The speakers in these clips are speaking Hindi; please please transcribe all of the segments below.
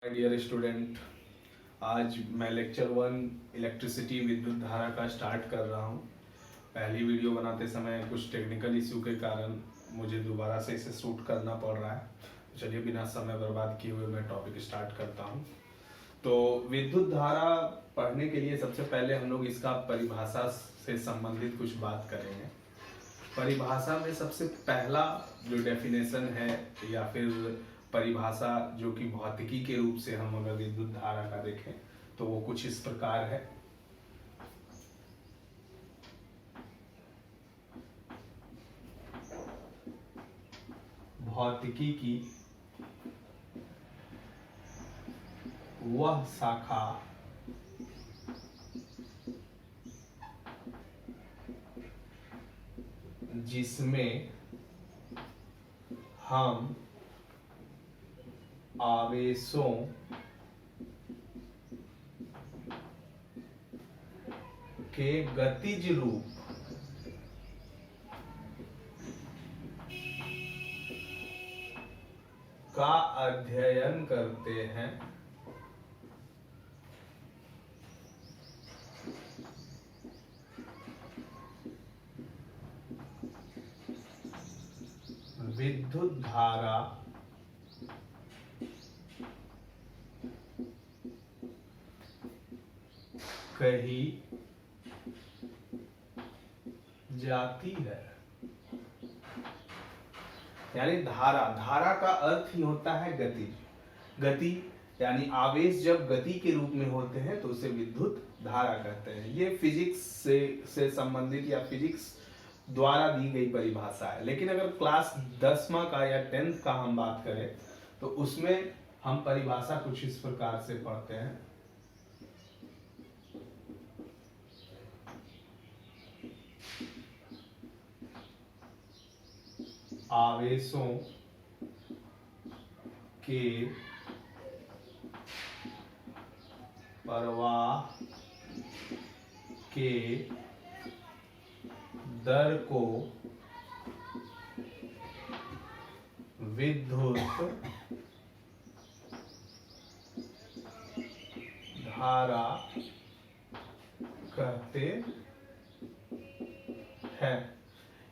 माय डियर स्टूडेंट, आज मैं लेक्चर 1 इलेक्ट्रिसिटी विद्युत धारा का स्टार्ट कर रहा हूँ। पहली वीडियो बनाते समय कुछ टेक्निकल इशू के कारण मुझे दोबारा से इसे शूट करना पड़ रहा है। चलिए बिना समय बर्बाद किए हुए मैं टॉपिक स्टार्ट करता हूँ। तो विद्युत धारा पढ़ने के लिए सबसे पहले हम लोग इसका परिभाषा से संबंधित कुछ बात करेंगे। परिभाषा में सबसे पहला जो डेफिनेशन है या फिर परिभाषा जो कि भौतिकी के रूप से हम अगर विद्युत धारा का देखें तो वो कुछ इस प्रकार है। भौतिकी की वह शाखा जिसमें हम आवेशों के गतिज रूप का अध्ययन करते हैं, विद्युत धारा कही जाती है। यानी धारा का अर्थ ही होता है गति यानी आवेश जब गति के रूप में होते हैं तो उसे विद्युत धारा कहते हैं। ये फिजिक्स से संबंधित या फिजिक्स द्वारा दी गई परिभाषा है। लेकिन अगर क्लास 10वां का या 10th का हम बात करें तो उसमें हम परिभाषा कुछ इस प्रकार से पढ़ते हैं। आवेशों के प्रवाह के दर को विद्युत धारा कहते हैं।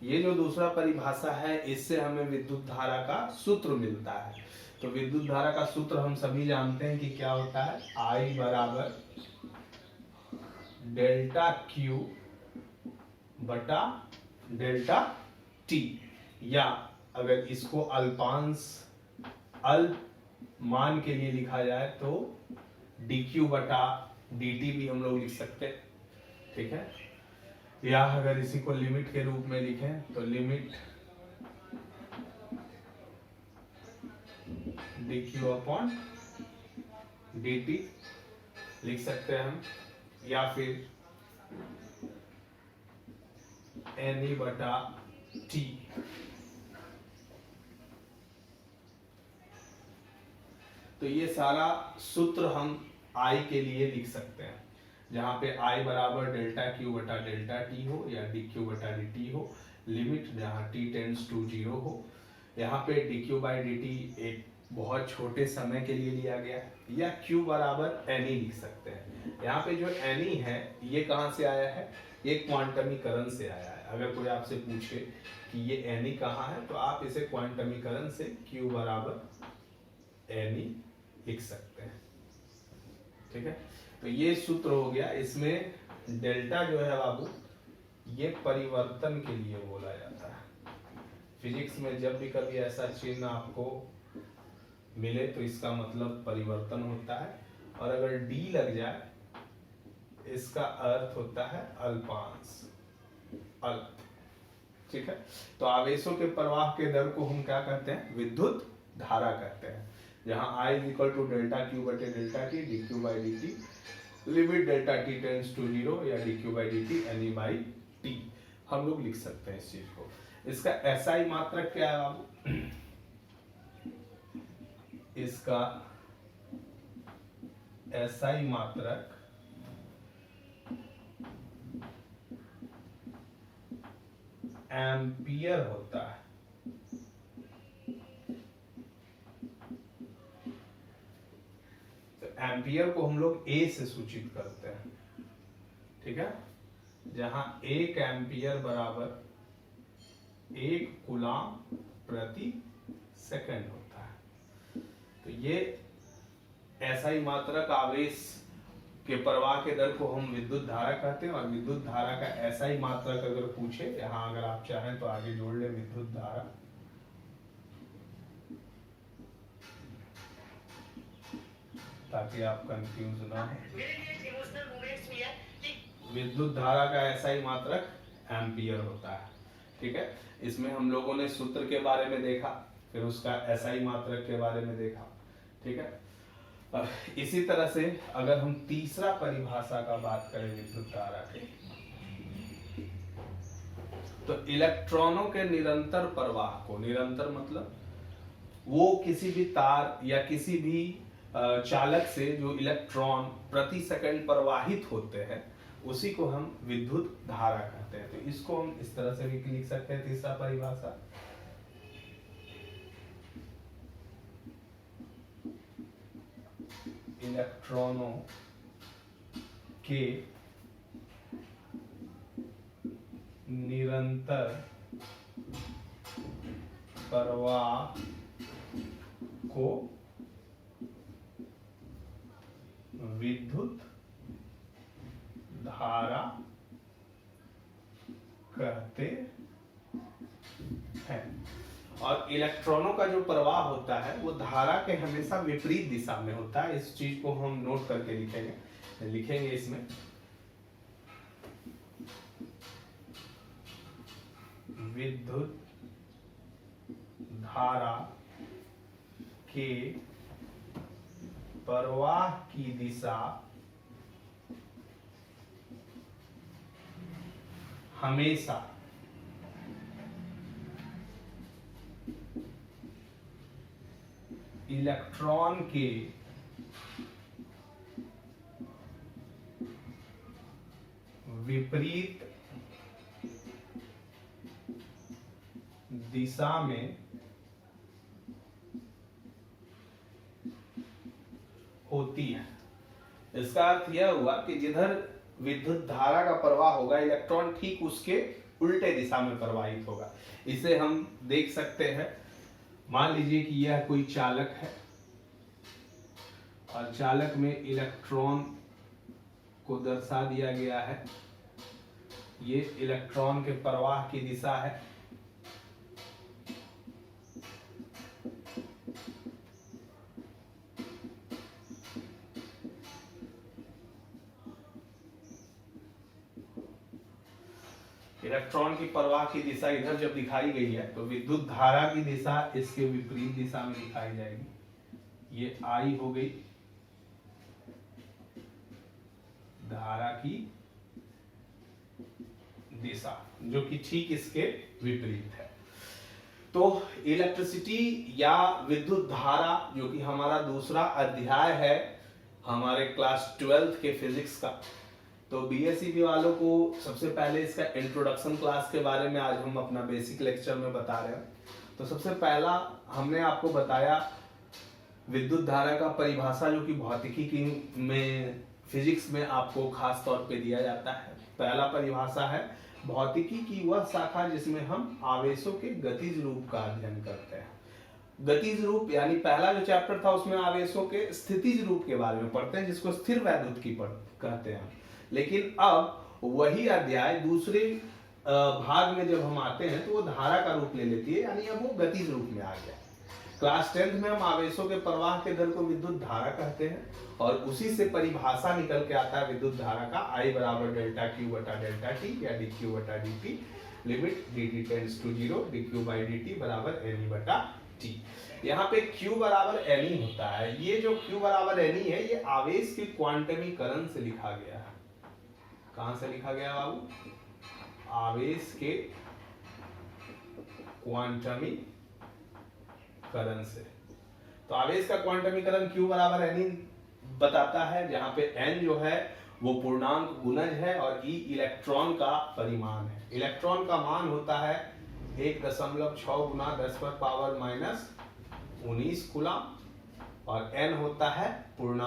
ये जो दूसरा परिभाषा है इससे हमें विद्युत धारा का सूत्र मिलता है। तो विद्युत धारा का सूत्र हम सभी जानते हैं कि क्या होता है, I बराबर डेल्टा Q बटा डेल्टा T, या अगर इसको अल्पांश अल्प मान के लिए लिखा जाए तो dQ बटा dt भी हम लोग लिख सकते हैं। ठीक है, या अगर इसी को लिमिट के रूप में लिखें तो लिमिट dQ अपॉन dt लिख सकते हैं हम, या फिर Ne बटा T। तो ये सारा सूत्र हम I के लिए लिख सकते हैं, जहां पे I बराबर डेल्टा Q बटा डेल्टा T हो या dQ बटा dt हो, लिमिट जहां T टेंड्स टू 0 हो। यहाँ पे dQ बाई dt एक बहुत छोटे समय के लिए लिया गया है, या Q बराबर Ne लिख सकते हैं। यहाँ पे जो Ne है ये कहाँ से आया है, ये क्वांटमीकरण से आया है। अगर कोई आपसे पूछे कि ये Ne कहाँ है तो आप इसे क्वांटमीकरण से Q बराबर Ne लिख सकते हैं। ठीक है, तो ये सूत्र हो गया। इसमें डेल्टा जो है बाबू ये परिवर्तन के लिए बोला जाता है। फिजिक्स में जब भी कभी ऐसा चिन्ह आपको मिले तो इसका मतलब परिवर्तन होता है, और अगर डी लग जाए इसका अर्थ होता है अल्पांश अल्प। ठीक है, तो आवेशों के प्रवाह के दर को हम क्या कहते हैं, विद्युत धारा कहते हैं। जहां I equal to delta Q बटे delta T dQ by dt, limit delta T tends to 0 या dQ by dt Ne by T हम लोग लिख सकते हैं इस चीज को। इसका SI मात्रक क्या है बाबू, इसका SI मात्रक एम्पियर होता है। एम्पियर को हम लोग ए से सूचित करते हैं, ठीक है, जहां 1 एम्पियर बराबर 1 कूलम प्रति सेकंड होता है। तो ये SI मात्रक आवेश के प्रवाह के दर को हम विद्युत धारा कहते हैं। और विद्युत धारा का SI मात्रक अगर पूछे, यहाँ अगर आप चाहें तो आगे जोड़ ले विद्युत धारा, ताकि आप कंफ्यूज ना हो। विद्युत धारा का SI मात्रक एम्पियर होता है, ठीक है। इसमें हम लोगों ने सूत्र के बारे में देखा, फिर उसका SI मात्रक के बारे में देखा, ठीक है। इसी तरह से अगर हम तीसरा परिभाषा का बात करें विद्युत धारा की, तो इलेक्ट्रॉनों के निरंतर प्रवाह को, निरंतर मतलब वो किसी भी तार या किसी भी चालक से जो इलेक्ट्रॉन प्रति सेकंड प्रवाहित होते हैं, उसी को हम विद्युत धारा कहते हैं। तो इसको हम इस तरह से भी लिख सकते हैं, तीसरा परिभाषा, इलेक्ट्रॉनों के निरंतर प्रवाह को विद्युत धारा कहते हैं। और इलेक्ट्रॉनों का जो प्रवाह होता है वो धारा के हमेशा विपरीत दिशा में होता है। इस चीज को हम नोट करके लिखेंगे इसमें, विद्युत धारा के प्रवाह की दिशा हमेशा इलेक्ट्रॉन के विपरीत दिशा में होती है। इसका अर्थ यह हुआ कि जिधर विद्युत धारा का प्रवाह होगा, इलेक्ट्रॉन ठीक उसके उल्टे दिशा में प्रवाहित होगा। इसे हम देख सकते हैं, मान लीजिए कि यह कोई चालक है और चालक में इलेक्ट्रॉन को दर्शा दिया गया है। ये इलेक्ट्रॉन के प्रवाह की दिशा है। इलेक्ट्रॉन की प्रवाह की दिशा इधर जब दिखाई गई है, तो विद्युत धारा की दिशा इसके विपरीत दिशा में दिखाई जाएगी। ये I हो गई धारा की दिशा, जो कि ठीक इसके विपरीत है। तो इलेक्ट्रिसिटी या विद्युत धारा, जो कि हमारा दूसरा अध्याय है हमारे क्लास 12th के फिजिक्स का, तो BSc वालों को सबसे पहले इसका इंट्रोडक्शन क्लास के बारे में आज हम अपना बेसिक लेक्चर में बता रहे हैं। तो सबसे पहला हमने आपको बताया विद्युत धारा का परिभाषा, जो कि भौतिकी की में, फिजिक्स में आपको खास तौर पे दिया जाता है। पहला परिभाषा है भौतिकी की वह शाखा जिसमें हम आवेशों के गतिज रूप का अध्ययन करते हैं। गतिज रूप यानी पहला जो चैप्टर था उसमें आवेशों के स्थितिज रूप के बारे में पढ़ते हैं, जिसको स्थिर वैद्युतिकी कहते हैं। लेकिन अब वही अध्याय दूसरे भाग में जब हम आते हैं तो वो धारा का रूप ले लेती है, यानी अब वो गतिज रूप में आ गया। क्लास 10th में हम आवेशों के प्रवाह के दर को विद्युत धारा कहते हैं, और उसी से परिभाषा निकल के आता है विद्युत धारा का, I बराबर डेल्टा क्यू बटा डेल्टा टी या डी क्यू बटा D T, limit dt tends to 0 dq by dt बराबर ne बटा t। यहाँ पे q बराबर ne होता है। ये जो q बराबर ne है, ये आवेश के क्वांटमीकरण से लिखा गया है। कहां से लिखा गया बाबू? आवेश के क्वांटमीकरण से। तो आवेश का क्वांटमीकरण q बराबर ne बताता है, जहां पे n जो है वो पूर्णांक गुणज है और e इलेक्ट्रॉन का परिमाण है। इलेक्ट्रॉन का मान होता है 1.6 गुना 10 पर पावर -19 कूलम, और n होता है पूर्णांक